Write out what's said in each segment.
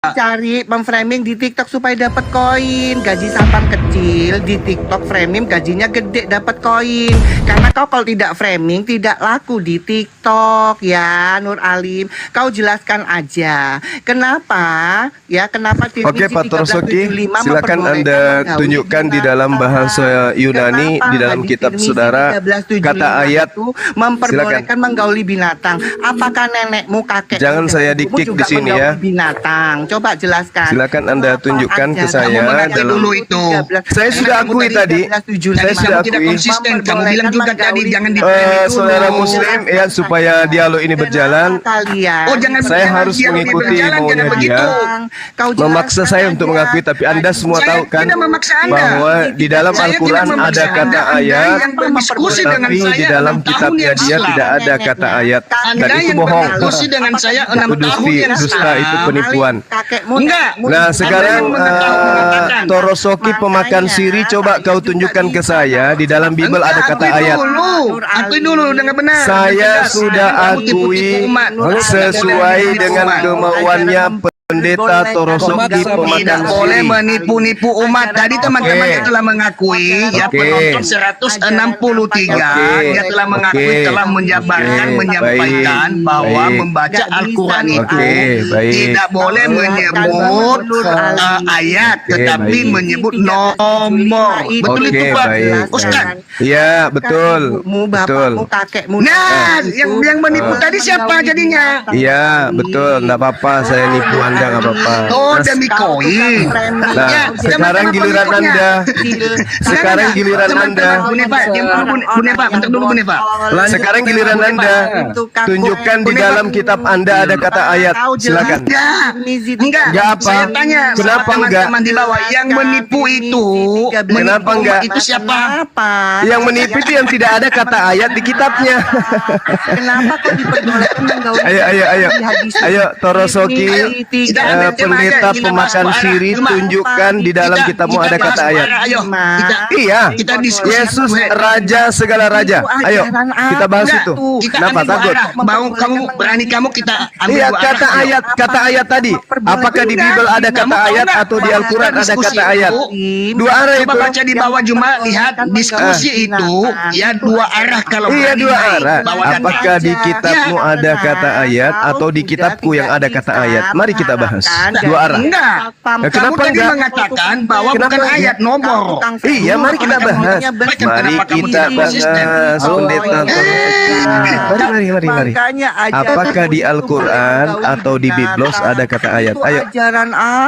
Cari memframing di TikTok supaya dapat koin. Gaji satpam kecil di TikTok, framing gajinya gede dapat koin. Karena kau kalau tidak framing tidak laku di TikTok ya, Nur Alim. Kau jelaskan aja. Kenapa? Ya, kenapa Oke, Pak Torsoki, silakan Anda tunjukkan di dalam bahasa Yunani di dalam kitab saudara kata ayat. Memperbolehkan menggauli binatang. Apakah nenekmu, kakek? Jangan saya dikik di sini ya. Binatang. Coba jelaskan. Silakan Anda tunjukkan ke saya dalam dulu itu. Saya sudah akui tadi. Saya sudah tidak akui. konsisten. Kamu bilang juga tadi jangan di Saudara Muslim ya, supaya dialog ini berjalan. Oh, jangan saya harus mengikuti maunya dia. Memaksa saya untuk mengakui, tapi Anda semua tahu kan bahwa di dalam Al-Quran ada kata ayat, tapi di dalam kitabnya dia tidak ada kata ayat. Dan itu bohong. Dengan saya 6 Itu tahun yang dusta, itu penipuan. Enggak. Nah sekarang Torosoki pemakan siri, coba kau tunjukkan ke saya di dalam Bible ada kata ayat. Akui dulu dengan benar. Saya sudah akui sesuai dengan kemauannya Pendeta Torosoki pemakan tidak boleh siri. menipu-nipu umat. Tadi teman-teman telah mengakui ya, penonton 163 dia telah mengakui, telah menjabarkan, menyampaikan bahwa membaca Al-Quran itu tidak boleh menyebut ayat, tetapi menyebut nomor. Betul itu Pak Ustaz? Iya betul, betul. Nah, yang menipu tadi siapa jadinya? Iya betul, enggak apa-apa saya nipu Anda, enggak apa-apa. Oh, demi koin. Nah, sekarang giliran Anda. Sekarang giliran Anda. Bu Nepa, Bu Nepa, bentar dulu Bu Nepa. Sekarang giliran Anda. Tunjukkan di dalam kitab Anda ada kata ayat. Silakan. Enggak apa? Saya tanya kenapa enggak? teman-teman di bawah yang menipu itu. Kenapa enggak? Itu siapa? Yang menipu itu yang tidak ada kata ayat di kitabnya. Kenapa kok diperbolehkan menggauli? Ayo Torosoki, pendeta pemakan siri, tunjukkan di dalam kitabmu ada kata ayat. Iya, kita diskusi. Yesus raja segala raja. Ayo kita bahas itu. Kenapa takut? Mau kamu berani kita ambil Iya, kata ayat tadi. Apakah di Bible ada kata ayat atau di Al-Quran ada kata ayat? Dua arah itu. Coba baca di bawah Juma, lihat diskusi itu ya dua arah. Kalau iya, dua arah. Apakah di kitabmu ada kata ayat atau di kitabku yang ada kata ayat? Mari kita bahas. Dua arah. Enggak. Kenapa Kamu tadi enggak? mengatakan bahwa bukan ayat, nomor. Iya, mari kita bahas. Mari kita bahas, pendeta. Mari. Apakah di Al-Quran atau di Biblos ada kata ayat? Ayo.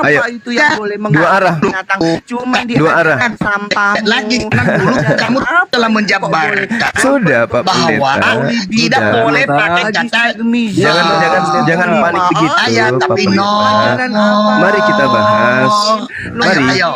Ayo. Dua arah. Dua arah. Lagi dulu kamu telah menjabarkan Sudah Pak bahwa Pendeta. tidak boleh pakai kata Jangan panik begitu, ayat, Pak tapi Pendeta. Mari kita bahas. Mari. Ayo.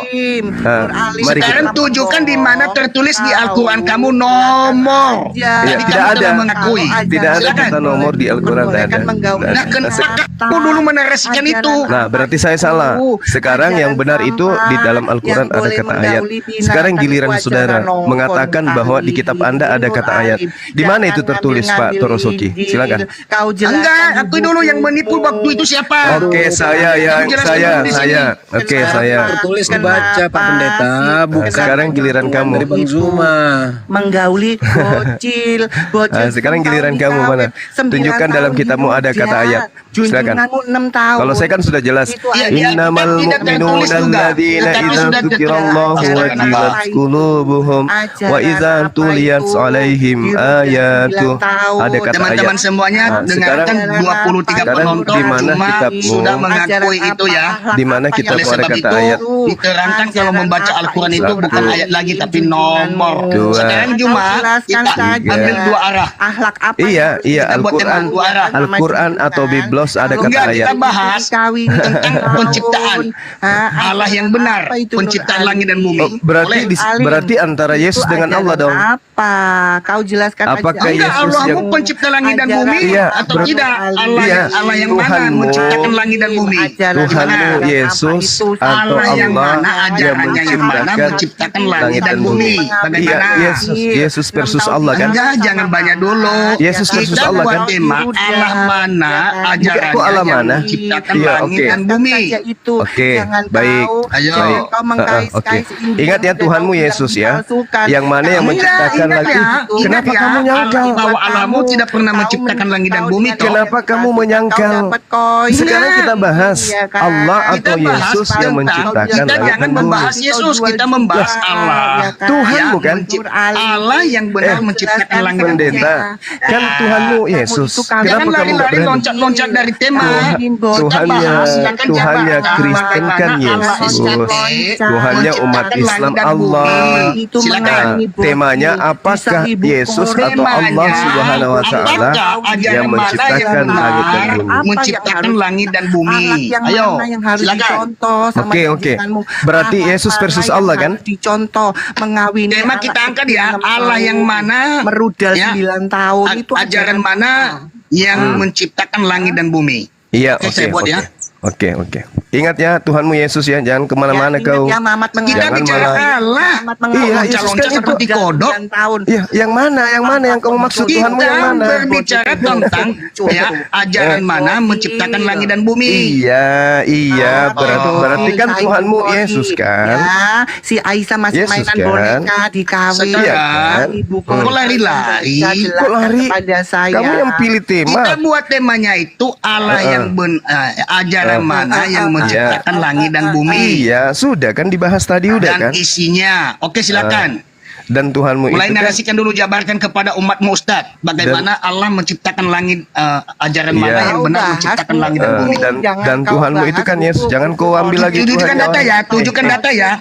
Mari Sekarang kita. tunjukkan di mana tertulis di Al-Quran kamu nomor. Ya, Jadi tidak kamu ada. telah mengakui. Tidak ada Silakan. kata nomor di Al-Quran. Tidak ada. Nah, kenapa kamu dulu menarasikan itu? Nah, berarti saya salah. Sekarang yang benar itu di dalam Al-Quran ada kata ayat. Sekarang giliran saudara mengatakan bahwa di kitab Anda ada kata ayat. Di mana itu tertulis, Pak Torosoki? Silakan. Enggak, aku dulu yang menipu waktu itu siapa? Oke, saya. Oke, saya. Tertulis dibaca Pak Pendeta, bukan Sekarang giliran kamu. dari Bang Zuma. Menggauli bocil. Sekarang giliran kamu mana? Tunjukkan dalam kitabmu ada kata ayat. Silakan. Kalau saya kan sudah jelas. Innamal mu'minuna alladzina idza dzukirallahu wajilat qulubuhum wa idza tuliyat 'alaihim ayatu. Ada kata ayat. Teman-teman semuanya dengarkan 23 penonton di mana cuma kitabmu sudah mengakui itu ya. Di mana kitabmu Oleh ada sebab kata itu ayat. diterangkan kalau membaca Al-Quran itu bukan ayat lagi tapi nomor. Dua. Sekarang cuma kita ambil dua arah. Akhlak apa? Iya, Kita buat tema dua arah. Al-Quran atau Biblos ada kata Enggak, ayat. kita bahas tentang penciptaan Allah yang benar, penciptaan langit dan bumi. Berarti antara Yesus dengan Allah dong. Apa? Kau jelaskan Apakah aja. Enggak, Yesus Allahmu yang pencipta langit dan bumi Iya, atau tidak? Allah yang mana Tuhanmu. menciptakan langit dan bumi. Tuhanmu Yesus atau Allah yang Allah mana, ajarannya yang mana menciptakan langit dan bumi. Iya, Bagaimana? Yesus versus Allah kan? Enggak, jangan banyak dulu. Yesus versus Kita Allah buat kan? tema Allah mana, ajarannya Kok Allah yang mana? menciptakan Iya, langit oke. dan bumi. Oke, baik. Ayo. Baik. Oke. Ingat ya Tuhanmu Yesus ya, yang mana yang menciptakan Ingat langit. ya, Kenapa ingat ya, kamu nyangkal? bahwa Allahmu tidak pernah menciptakan langit dan bumi toh. Kenapa kamu menyangkal? Sekarang kita bahas Allah Kita atau bahas Yesus yang tentang, menciptakan kita langit jangan dan bumi. membahas Yesus, kita membahas Allah. Tuhanmu kan? Allah yang benar menciptakan langit dan bumi. Pendeta, kan Tuhanmu Yesus. Jangan Kenapa kamu lari-lari nggak berani? loncat-loncat dari tema. Tuhannya Kristen kan Yesus. Tuhannya umat Islam Allah. Silakan. Temanya apakah Yesus atau Allah Subhanahu wa taala yang menciptakan langit dan bumi? Menciptakan langit dan bumi. Ayo, silakan. Oke. Berarti Yesus versus Allah kan? Dicontoh mengawini. Tema kita angkat ya, Allah yang mana merudal ya, 9 tahun itu ajaran mana yang menciptakan langit dan bumi. Iya, Oke, saya buat ya. Oke. Ingat ya Tuhanmu Yesus ya, jangan kemana-mana kau. Ya, Mamat Kita Jangan bicara malah- Allah. Iya, Yesus Loncat-loncat kan itu seperti kodok. tahun. Iya, yang mana yang kamu maksud? Tuhanmu yang Kita mana? berbicara tentang ya ajaran mana menciptakan langit dan bumi. Iya, berarti kan Tuhanmu Yesus kan? Ya, si Aisyah masih Yesus mainan kan? boneka di kawin. Sekarang, Ibuku kok lari-lari? Kok lari? Kepada saya. Kamu yang pilih tema. Kita buat temanya itu Allah yang ajaran mana yang menciptakan langit dan bumi. Iya, sudah kan dibahas tadi udah Dan kan? isinya. Oke, silakan. Dan Tuhanmu Mulai itu kan narasikan dulu, jabarkan kepada umatmu Ustaz. Bagaimana Allah menciptakan langit, ajaran mana Iya. yang benar menciptakan langit dan bumi. dan Tuhanmu itu kan Yesus. Jangan kau ambil lagi Tunjukkan Tuhan data ya, tunjukkan data ya.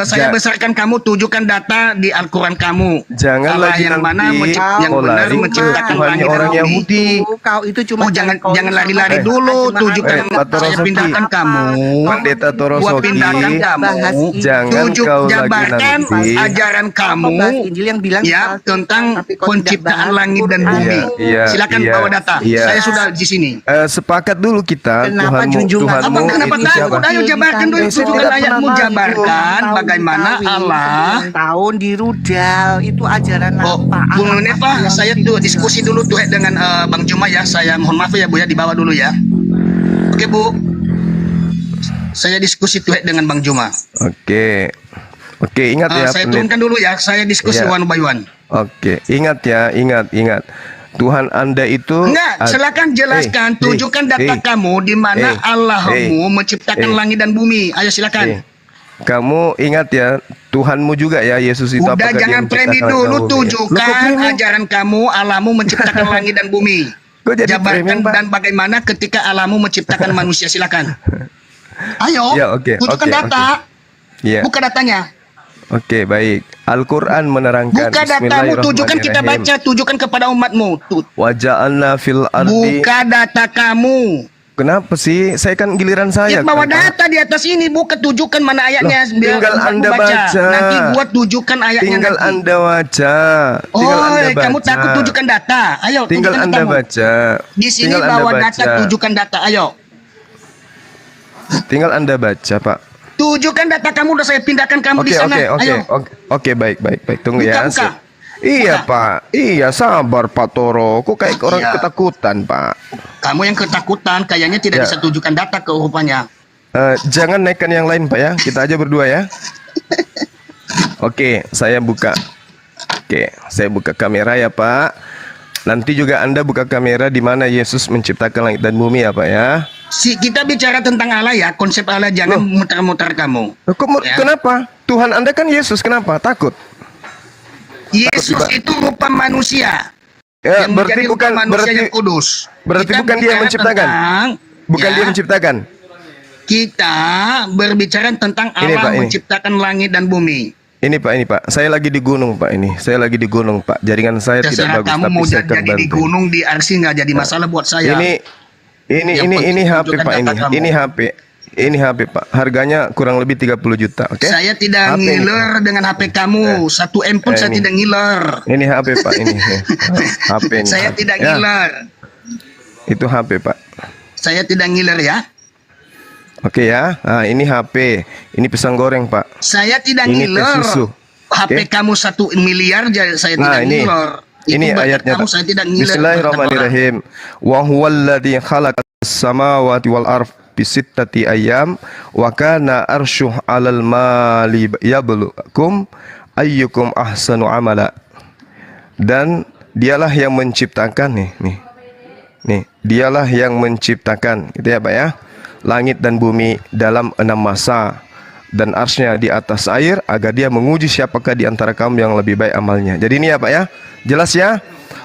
Saya ja- besarkan kamu, tunjukkan data di Al-Quran kamu. Jangan Allah lagi yang mana nanti yang kau benar lari ke menciptakan Tuhannya langit dan orang bumi. Yahudi. Kau itu cuma Oh, jangan lari-lari dulu, tunjukkan. Pak Saya Torosoki. pindahkan kamu. Pendeta Gua Torosoki, pindahkan kamu. jangan kau lagi Jabarkan nanti. ajaran kamu Injil yang bilang ya tentang tapi kau tidak penciptaan bahas langit dan Quran. bumi. Iya, Silakan iya, bawa data. iya. Saya sudah di sini. Sepakat dulu kita. Kenapa Tuhanmu junjungan Kenapa itu takut? siapa? Ayo jabarkan dulu, Saya tunjukkan tidak ayatmu, pernah jabarkan bagaimana Allah. tahun di rudal itu ajaran Oh, apa? Bung Nepa, saya tuh diskusi dulu tuh dengan Bang Juma ya. Saya mohon maaf ya Bu ya, dibawa dulu ya. Oke Bu, saya diskusi tuh dengan Bang Juma. Oke, ingat ya. Saya pendeta. turunkan dulu ya. Saya diskusi Iya. one by one. Oke, ingat ya, ingat. Tuhan Anda itu Enggak, silakan jelaskan, tunjukkan data kamu di mana Allahmu menciptakan langit dan bumi. Ayo silakan. Kamu ingat ya, Tuhanmu juga ya, Yesus itu Udah apakah dia jangan menciptakan premi langit dan dulu, bumi? Loh, kok tunjukkan premi? ajaran kamu Allahmu menciptakan langit dan bumi. Kok jadi Jabarkan premi, Pak? dan bagaimana ketika Allahmu menciptakan manusia, silakan. Ayo, Ya, oke, tunjukkan oke, data. Iya. Buka datanya. Oke, baik. Al-Quran menerangkan. Buka datamu, tunjukkan kita baca, tunjukkan kepada umatmu. Waja'alna fil ardi. Buka data kamu. Kenapa sih? Saya kan giliran saya. Ya, bawa kan, Pak. data di atas ini, buka tunjukkan mana ayatnya. Loh, tinggal umatmu Anda baca. Nanti gua tunjukkan ayatnya. Tinggal nanti. Anda baca. Oh, Tinggal Anda baca. kamu takut tunjukkan data. Ayo, Tinggal tunjukkan Anda datamu. baca. Di sini Tinggal Anda bawa baca. data, tunjukkan data. Ayo. Tinggal Anda baca, Pak. Tunjukkan data kamu, udah saya pindahkan kamu di sana. Ayo. Oke, baik. Tunggu Buka, ya. buka. Iya, Pak. Iya, sabar, Pak Toro. Kok kayak orang Iya. ketakutan, Pak? Kamu yang ketakutan, kayaknya tidak Ya. bisa tunjukkan data ke rupanya. Jangan naikkan yang lain, Pak ya. Kita aja berdua ya. Oke, saya buka. Oke, saya buka kamera ya, Pak. Nanti juga Anda buka kamera di mana Yesus menciptakan langit dan bumi ya, Pak ya. Kita bicara tentang Allah ya, konsep Allah, jangan muter-muter kamu. Loh, Ya. Kenapa? Tuhan Anda kan Yesus, kenapa? Takut? Yesus Takut, Pak. itu rupa manusia. Ya, yang berarti menjadi bukan rupa manusia berarti yang kudus. berarti Kita bukan dia yang bicara menciptakan. Bukan ya, dia menciptakan. Kita berbicara tentang Ini, Allah Pak, ini. menciptakan langit dan bumi. Ini Pak. Saya lagi di gunung, Pak. Saya lagi di gunung, Pak. Jaringan saya Terserah tidak bagus, kamu tapi mau saya akan jadi di bantu. gunung, di RC nggak jadi masalah buat saya. Ini Yang penting HP, tunjukkan Pak. data kamu. Ini HP, Pak. Harganya kurang lebih 30 juta, oke? Saya tidak HP ini. ngiler dengan HP kamu. 1 M pun saya ini. tidak ngiler. Ini HP, Pak. Ini HP ini. Saya tidak Ya, ngiler. itu HP, Pak. Saya tidak ngiler ya. Oke ya. Nah, ini HP. Ini pisang goreng, Pak. Saya tidak Ini teh ngiler. susu. HP Oke. kamu 1 miliar, saya Nah, tidak ini. ngiler. Ini Itu bakat ayatnya, kamu, Pak. saya tidak ngiler. Bismillahirrahmanirrahim. Wa huwallazi khalaqas samawati wal ardh fi sittati ayyam wa kana arsyuh 'alal mali yabluwakum ayyukum ahsanu amala. Dan dialah yang menciptakan nih, dialah yang menciptakan, gitu ya Pak ya, langit dan bumi dalam 6 masa, dan arsy-Nya di atas air, agar dia menguji siapakah di antara kamu yang lebih baik amalnya. Jadi ini ya Pak ya, jelas ya.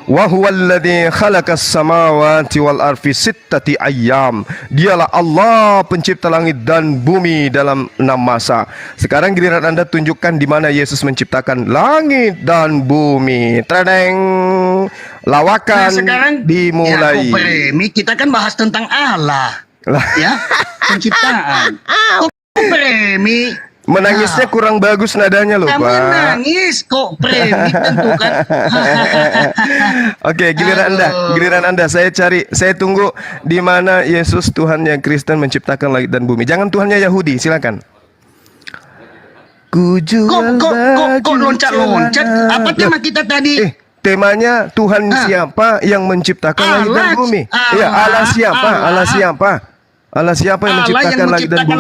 Wa huwallazi khalaqas samawati wal ardi fi sittati ayyam. Dialah Allah pencipta langit dan bumi dalam 6 masa. Sekarang giliran Anda tunjukkan di mana Yesus menciptakan langit dan bumi. Tredeng. Lawakan sekarang dimulai. Ya, Premi, kita kan bahas tentang Allah. Ya, penciptaan. Premi, Menangisnya kurang bagus nadanya loh, kamu Pak. nangis kok Premi tentukan. Oke, giliran Anda. Saya tunggu di mana Yesus Tuhan yang Kristen menciptakan langit dan bumi. Jangan Tuhannya Yahudi, silakan. Ku jual Kok loncat-loncat? Apa tema kita tadi? Temanya Tuhan siapa yang menciptakan langit dan bumi? Iya, Allah siapa? Allah siapa? Allah siapa yang menciptakan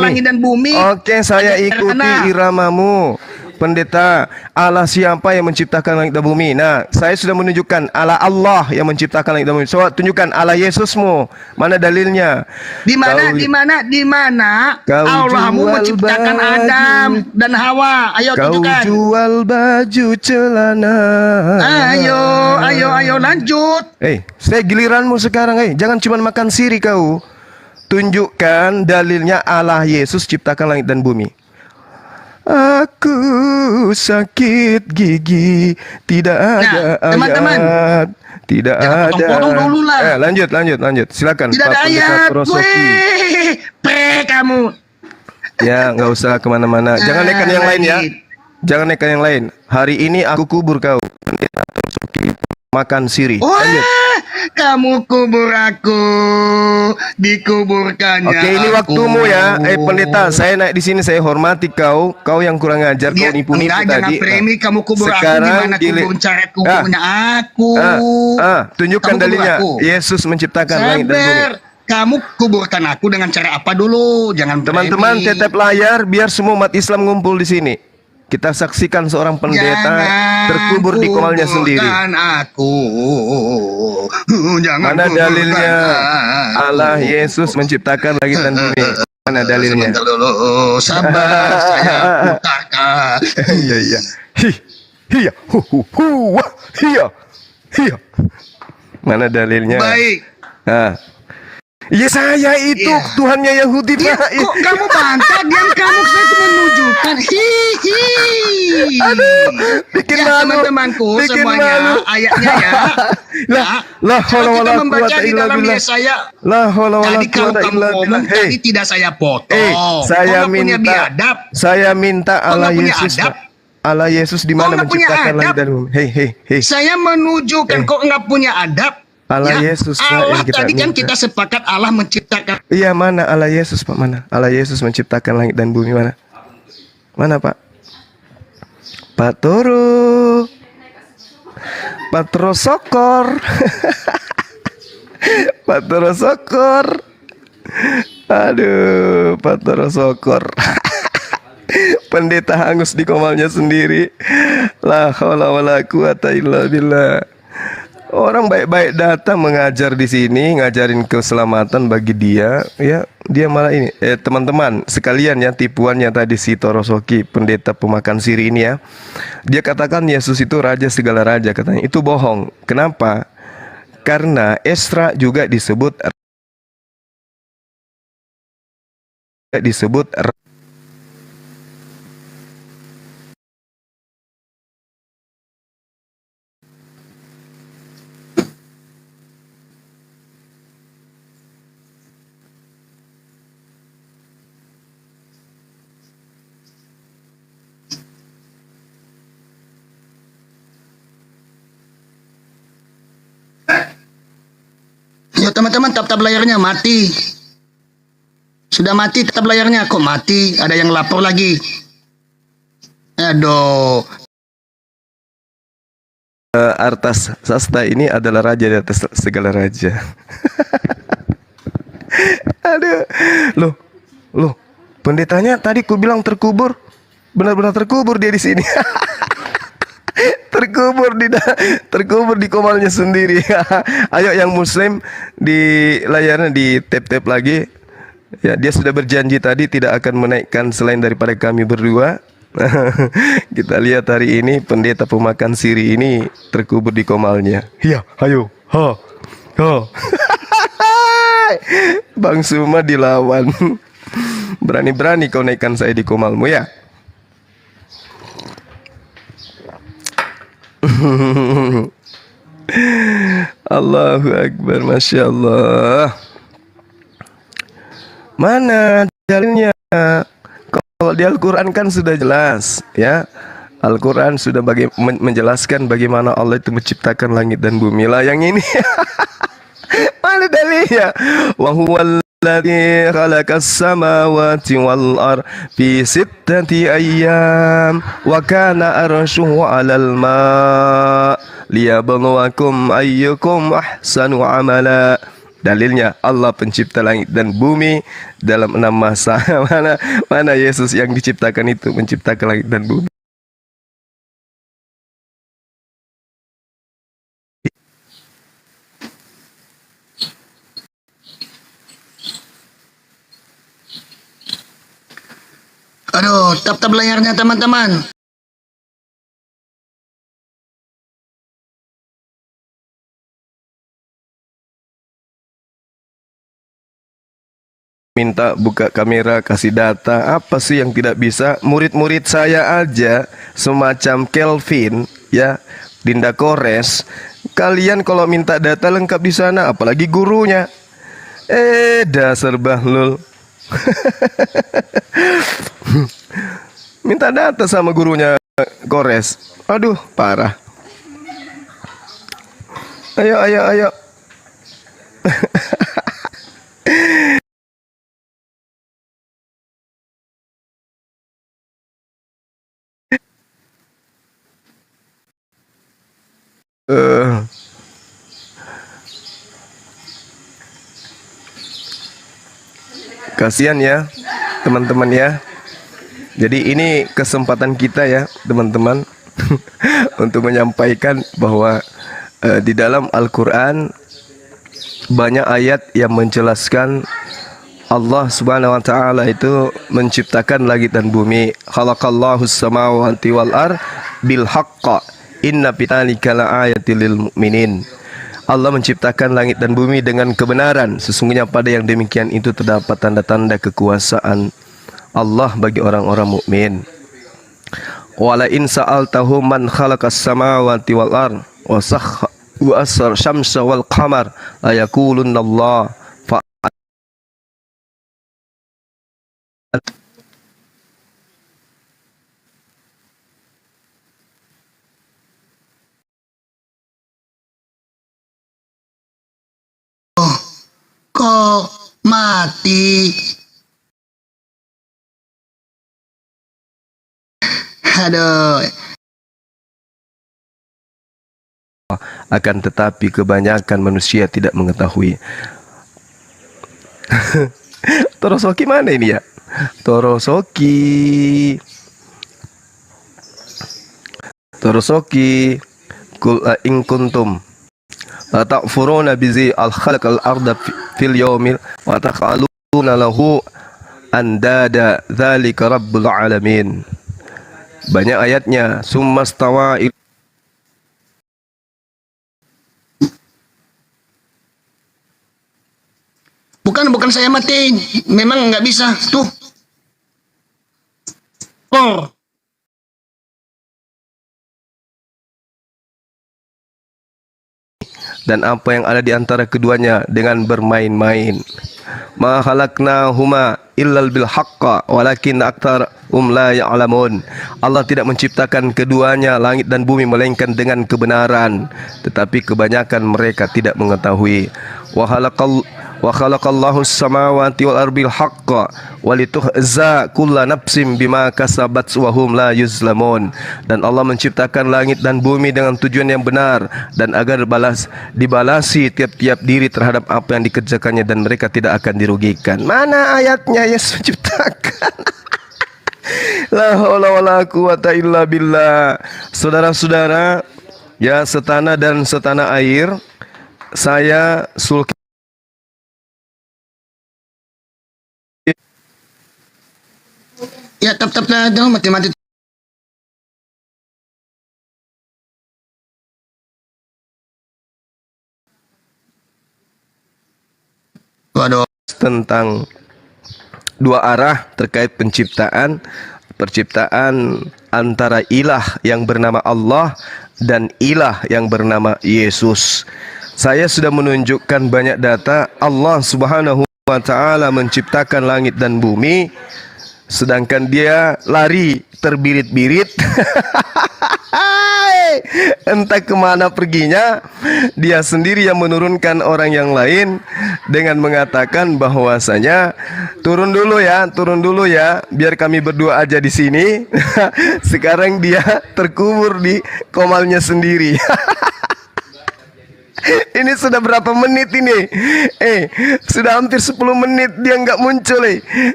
langit dan bumi? Oke, saya ikuti iramamu, pendeta. Allah siapa yang menciptakan langit dan bumi? Nah, saya sudah menunjukkan Allah yang menciptakan langit dan bumi. So, tunjukkan Allah Yesusmu. Mana dalilnya? Di mana Allahmu menciptakan Adam dan Hawa? Ayo tunjukkan. Kau jual baju celana. Ayo lanjut. Saya giliranmu sekarang. Jangan cuma makan siri kau. Tunjukkan dalilnya Allah Yesus ciptakan langit dan bumi. Aku sakit gigi, tidak ada ayat. Teman-teman, tidak ada. potong dulu lah. Lanjut. Silakan. Tidak ada ayat. Kamu. Ya, nggak usah kemana-mana. Jangan nekat yang lain ya. Jangan nekat yang lain. Hari ini aku kubur kau. Makan siri. Lanjut. Kamu kubur aku, dikuburkannya. Oke, ini waktumu ya. Pendeta, saya naik di sini, saya hormati kau. Kau yang kurang ajar, kau nipu-nipu tadi. Premi, kamu kubur sekarang aku, gimana kubur cara kuburnya aku? Tunjukkan dalilnya. Yesus menciptakan langit dan bumi. Kamu kuburkan aku dengan cara apa dulu? Jangan teman-teman tetap layar biar semua umat Islam ngumpul di sini. Kita saksikan seorang pendeta terkubur di komalnya sendiri. Mana dalilnya Allah Yesus menciptakan langit dan bumi? Mana dalilnya? Sabar, saya putarkan. Iya. Hiya. Mana dalilnya? Baik. Ya saya itu Tuhannya Yahudi Pak. Kok kamu bantah? Diam kamu, saya itu menunjukkan. Aduh, bikin malu teman-temanku semuanya, ayatnya ya. Kalau kita membaca di dalam Yesaya. Tadi kalau kamu ngomong tadi tidak saya potong. Saya minta Allah Yesus. Allah Yesus di mana menciptakan langit dan bumi? Hei. Saya menunjukkan kok nggak punya adab. Allah Yesus Allah yang kita tadi kan minta. kita sepakat Allah menciptakan. Iya, mana Allah Yesus Pak? Mana Allah Yesus menciptakan langit dan bumi? Mana Pak? Pak Toro Sokor. Pak Toro Sokor. Aduh, Pak Toro Sokor. Pendeta hangus di komalnya sendiri. La haula wala quwata illa billah. Orang baik-baik datang mengajar di sini, ngajarin keselamatan bagi dia, ya dia malah ini. Teman-teman sekalian ya, tipuannya tadi si Torosoki, pendeta pemakan siri ini ya. Dia katakan Yesus itu raja segala raja, katanya. Itu bohong. Kenapa? Karena Esra juga disebut Ya teman-teman, tab layarnya mati. Sudah mati tetap layarnya. Kok mati? Ada yang lapor lagi. Aduh. Artas Sasta ini adalah raja di atas segala raja. Aduh, loh, pendetanya tadi ku bilang terkubur, benar-benar terkubur dia di sini. terkubur di komalnya sendiri. Ayo yang muslim di layarnya di tap lagi. Ya, dia sudah berjanji tadi tidak akan menaikkan selain daripada kami berdua. Kita lihat hari ini pendeta pemakan siri ini terkubur di komalnya. Ya, ayo. Ha. Bang Suma dilawan. Berani-berani kau naikkan saya di komalmu ya. Allahu Akbar, Masya Allah. Mana dalilnya? Kalau di Al-Quran kan sudah jelas ya. Al-Quran sudah menjelaskan bagaimana Allah itu menciptakan langit dan bumi. Lah yang ini mana dalilnya? Wa huwal ladzi khalaqas samawati wal ardh fi sittati ayyam wa kana arshuhu 'alal ma' liyabluwakum ayyukum ahsanu amala. Dalilnya Allah pencipta langit dan bumi dalam 6 masa. Mana Yesus yang diciptakan itu menciptakan langit dan bumi? Aduh, tap layarnya teman-teman. Minta buka kamera, kasih data, apa sih yang tidak bisa? Murid-murid saya aja semacam Kelvin ya, Dinda Kores, kalian kalau minta data lengkap di sana, apalagi gurunya. Dasar bahlul. Minta data sama gurunya Kores. Aduh, parah. Ayo. Kasihan ya teman-teman ya. Jadi ini kesempatan kita ya teman-teman untuk menyampaikan bahwa di dalam Al-Quran banyak ayat yang menjelaskan Allah Subhanahu wa taala itu menciptakan langit dan bumi. Khalaqallahu samawati wal ardh bil haqq. Inna fi dzalika laayatil lil mu'minin. Allah menciptakan langit dan bumi dengan kebenaran. Sesungguhnya pada yang demikian itu terdapat tanda-tanda kekuasaan Allah bagi orang-orang mukmin. Wala in sa'altahum man khalaqas samawati wal ardh wa asar syamsa wal qamar la yaqulunna Allah. Kok mati? Aduh. Akan tetapi kebanyakan manusia tidak mengetahui. Torosoki mana ini ya? Torosoki kul in kuntum la ta'furuna bizi al-khalaq al-arda fil yawmil wa taqaluna lahu andada dzalika rabbul alamin. Banyak ayatnya. Summastawa Bukan saya matiin. Memang nggak bisa. Tuh. dan apa yang ada di antara keduanya dengan bermain-main. Ma khalaqnahuma illal bil haqqa walakin aktsarahum la ya'lamun. Allah tidak menciptakan keduanya langit dan bumi melainkan dengan kebenaran, tetapi kebanyakan mereka tidak mengetahui. wa khalaqallahu as-samawati wal ardi haqqa wa lituhza kullu nafsin bima kasabat wa hum la yuzlamun. Dan Allah menciptakan langit dan bumi dengan tujuan yang benar dan agar dibalasi tiap-tiap diri terhadap apa yang dikerjakannya dan mereka tidak akan dirugikan. Mana ayatnya Yesus menciptakan? La haula wala quwata illa billah. Saudara-saudara, ya setanah dan setanah air, saya sulki Ya tetap dong mati-mati. Waduh. tentang dua arah terkait penciptaan antara ilah yang bernama Allah dan ilah yang bernama Yesus. Saya sudah menunjukkan banyak data. Allah Subhanahu wa taala menciptakan langit dan bumi, sedangkan dia lari terbirit-birit. Entah kemana perginya. Dia sendiri yang menurunkan orang yang lain dengan mengatakan bahwasanya turun dulu ya, biar kami berdua aja di sini. Sekarang dia terkubur di komalnya sendiri. Ini sudah berapa menit ini? Sudah hampir 10 menit dia nggak muncul.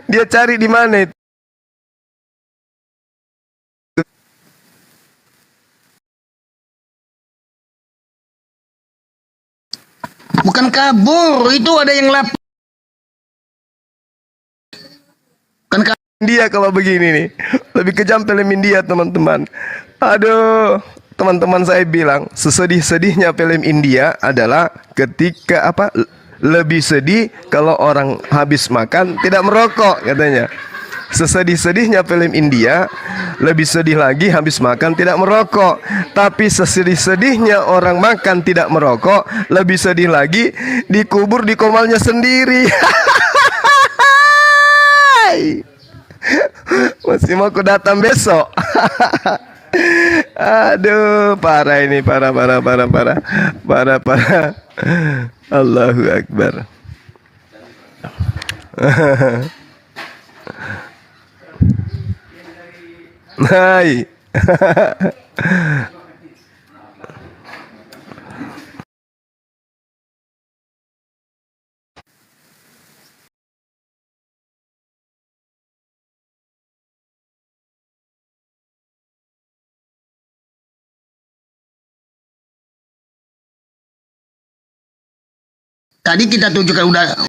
Dia cari di mana itu? Bukan kabur, itu ada yang lapar. Bukan kabur. India kalau begini nih, lebih kejam film India teman-teman. Aduh, teman-teman saya bilang sesedih-sedihnya film India adalah ketika lebih sedih kalau orang habis makan tidak merokok katanya. Sesedih-sedihnya film India, lebih sedih lagi habis makan tidak merokok. Tapi sesedih-sedihnya orang makan tidak merokok, lebih sedih lagi dikubur di komalnya sendiri. Masih mau aku datang besok. Aduh, parah ini, parah. Allahu Akbar. Hai. Tadi kita tunjukkan udah.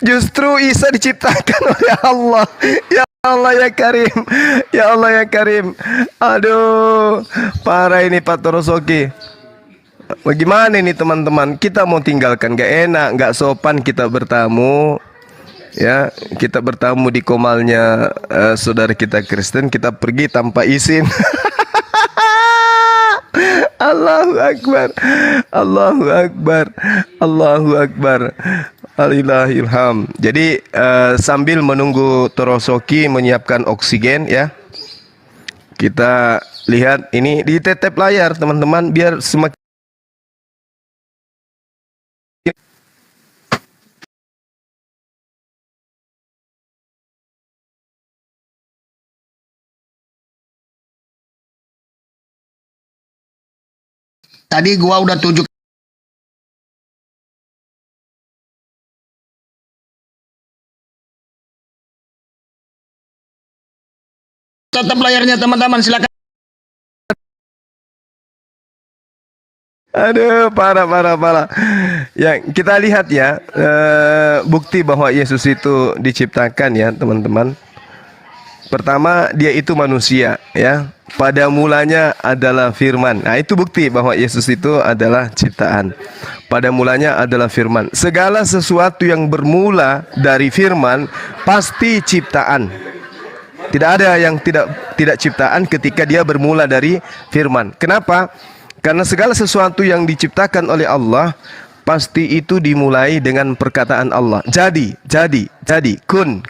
Justru Isa diciptakan oleh Allah. Ya Allah ya Karim. Ya Allah ya Karim. Aduh, parah ini Pak Torosoki. Bagaimana ini teman-teman? Kita mau tinggalkan, gak enak, gak sopan kita bertamu. Ya, kita bertamu di komalnya saudara kita Kristen, kita pergi tanpa izin. Allahu Akbar. Allahu Akbar. Allahu Akbar. Alillahilham. Jadi sambil menunggu Torosoki menyiapkan oksigen ya, kita lihat ini di tetep layar teman-teman biar semakin. Tadi gua udah tunjuk. Tetap layarnya teman-teman, silakan. Aduh, parah. Ya, kita lihat ya, bukti bahwa Yesus itu diciptakan ya, teman-teman. Pertama, dia itu manusia ya. Pada mulanya adalah firman. Nah, itu bukti bahwa Yesus itu adalah ciptaan. Pada mulanya adalah firman. Segala sesuatu yang bermula dari firman pasti ciptaan. Tidak ada yang tidak ciptaan ketika dia bermula dari firman. Kenapa? Karena segala sesuatu yang diciptakan oleh Allah pasti itu dimulai dengan perkataan Allah. Jadi, kun.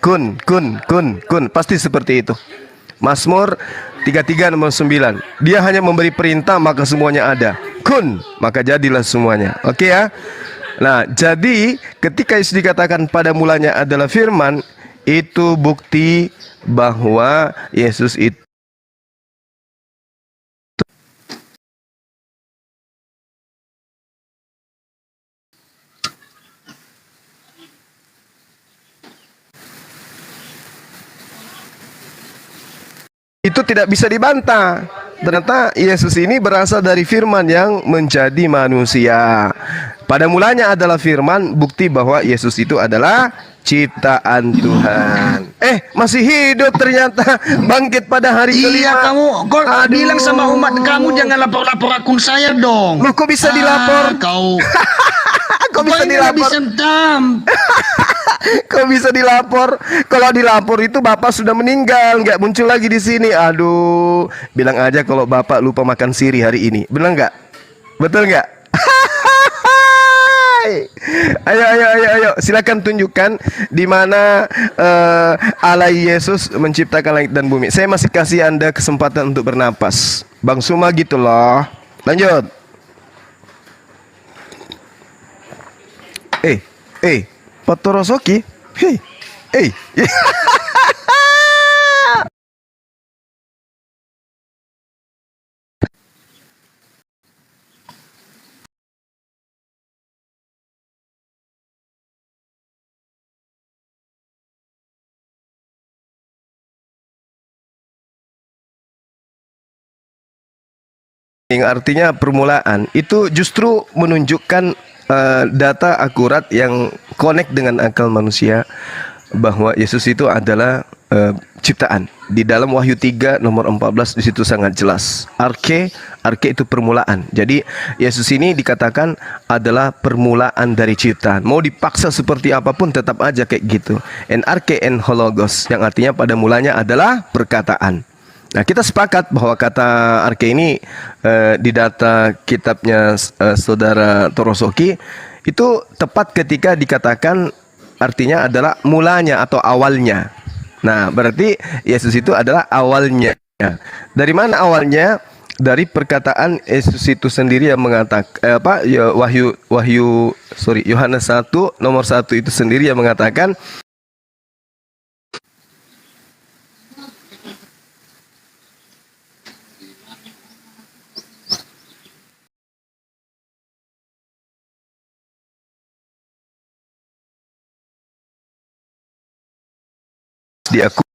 Pasti seperti itu. Mazmur 33 nomor 9. Dia hanya memberi perintah maka semuanya ada. Kun, maka jadilah semuanya. Oke ya. Nah, jadi ketika Yesus dikatakan pada mulanya adalah firman, itu bukti bahwa Yesus itu tidak bisa dibantah. Ternyata Yesus ini berasal dari firman yang menjadi manusia. Pada mulanya adalah firman, bukti bahwa Yesus itu adalah ciptaan Tuhan. Masih hidup ternyata, bangkit pada hari kelima. Iya, kamu kok bilang sama umat kamu jangan lapor-lapor akun saya dong. Loh, kok bisa dilapor? Kau Kok bisa dilapor? Kok bisa dilapor? Kalau dilapor itu bapak sudah meninggal, nggak muncul lagi di sini. Aduh, bilang aja kalau bapak lupa makan siri hari ini, benar nggak? Betul nggak? Ayo, silakan tunjukkan di mana Allah Yesus menciptakan langit dan bumi. Saya masih kasih Anda kesempatan untuk bernapas. Bang Suma gitu loh. Lanjut. Potorosoki. Yang artinya permulaan itu justru menunjukkan data akurat yang connect dengan akal manusia bahwa Yesus itu adalah ciptaan. Di dalam Wahyu 3 nomor 14 di situ sangat jelas. Arke itu permulaan. Jadi Yesus ini dikatakan adalah permulaan dari ciptaan. Mau dipaksa seperti apapun tetap aja kayak gitu. En arke en hologos yang artinya pada mulanya adalah perkataan. Nah, kita sepakat bahwa kata arke ini di data kitabnya saudara Torosoki itu tepat ketika dikatakan artinya adalah mulanya atau awalnya. Nah, berarti Yesus itu adalah awalnya. Dari mana awalnya? Dari perkataan Yesus itu sendiri yang mengatakan Yohanes 1 nomor 1 itu sendiri yang mengatakan diaku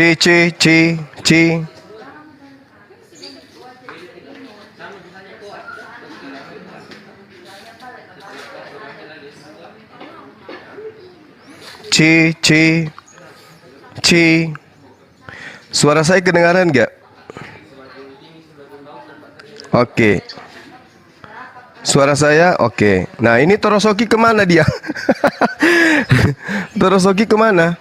C suara saya kedengaran nggak? Oke. Suara saya oke. Nah, ini Torosoki kemana dia? Torosoki kemana?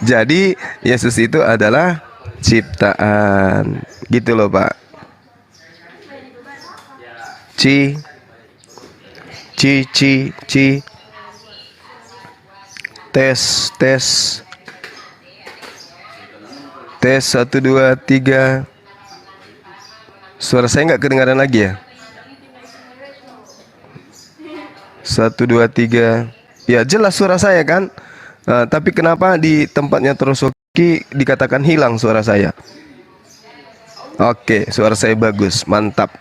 Jadi Yesus itu adalah ciptaan. Gitu loh, Pak. Ci. Tes. Tes 1 2 3. Suara saya nggak kedengaran lagi ya? 1 2 3. Ya jelas suara saya kan. Tapi kenapa di tempatnya Torosoki dikatakan hilang suara saya? Oke, suara saya bagus, mantap.